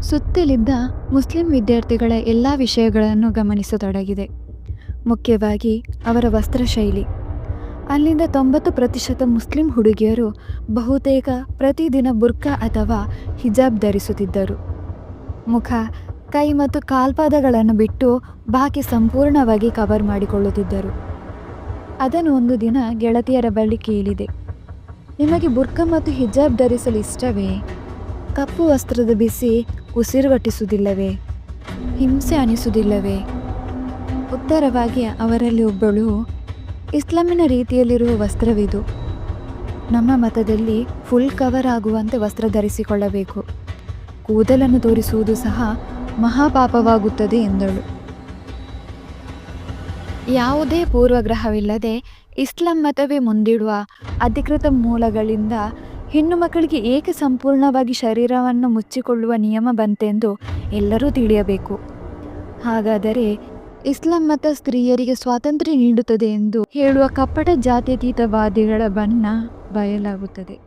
ಸುತ್ತಲಿದ್ದ Muslim ವಿದ್ಯಾರ್ಥಿಗಳ ಎಲ್ಲ ವಿಷಯಗಳನ್ನು ಗಮನಿಸತೊಡಗಿದೆ. ಮುಖ್ಯವಾಗಿ ಅವರ ವಸ್ತ್ರಶೈಲಿ. ಅಲ್ಲಿಂದ 90% ಮುಸ್ಲಿಂ ಹುಡುಗಿಯರು ಬಹುತೇಕ ಪ್ರತಿದಿನ ಬುರ್ಕಾ ಅಥವಾ ಹಿಜಾಬ್ ಧರಿಸುತ್ತಿದ್ದರು. ಮುಖ, ಕೈ ಮತ್ತು ಕಾಲ್ಪಾದಗಳನ್ನು ಬಿಟ್ಟು ಬಾಕಿ ಸಂಪೂರ್ಣವಾಗಿ ಕವರ್ ಮಾಡಿಕೊಳ್ಳುತ್ತಿದ್ದರು. ಅದನ್ನು ಒಂದು ದಿನ ಗೆಳತಿಯರ ಬಳಿ ಕೇಳಿದೆ, ನಿಮಗೆ ಬುರ್ಕಾ ಮತ್ತು ಹಿಜಾಬ್ ಧರಿಸಲು ಇಷ್ಟವೇ? ಕಪ್ಪು ವಸ್ತ್ರದ ಬಿಸಿ ಉಸಿರುಗಟ್ಟಿಸುವುದಿಲ್ಲವೇ? ಹಿಂಸೆ ಅನಿಸುವುದಿಲ್ಲವೇ? ಉತ್ತರವಾಗಿ ಅವರಲ್ಲಿ ಒಬ್ಬಳು, ಇಸ್ಲಾಮಿನ ರೀತಿಯಲ್ಲಿರುವ ವಸ್ತ್ರವಿದು. ನಮ್ಮ ಮತದಲ್ಲಿ ಫುಲ್ ಕವರ್ ಆಗುವಂತೆ ವಸ್ತ್ರ ಧರಿಸಿಕೊಳ್ಳಬೇಕು. ಕೂದಲನ್ನು ತೋರಿಸುವುದು ಸಹ ಮಹಾಪಾಪವಾಗುತ್ತದೆ ಎಂದಳು. ಯಾವುದೇ ಪೂರ್ವಗ್ರಹವಿಲ್ಲದೆ ಇಸ್ಲಾಂ ಮತವೇ ಮುಂದಿಡುವ ಅಧಿಕೃತ ಮೂಲಗಳಿಂದ ಹೆಣ್ಣು ಮಕ್ಕಳಿಗೆ ಏಕೆ ಸಂಪೂರ್ಣವಾಗಿ ಶರೀರವನ್ನು ಮುಚ್ಚಿಕೊಳ್ಳುವ ನಿಯಮ ಬಂತೆಂದು ಎಲ್ಲರೂ ತಿಳಿಯಬೇಕು. ಹಾಗಾದರೆ ಇಸ್ಲಾಂ ಮತ ಸ್ತ್ರೀಯರಿಗೆ ಸ್ವಾತಂತ್ರ್ಯ ನೀಡುತ್ತದೆ ಎಂದು ಹೇಳುವ ಕಪಟ ಜಾತ್ಯತೀತವಾದಿಗಳ ಬಣ್ಣ ಬಯಲಾಗುತ್ತದೆ.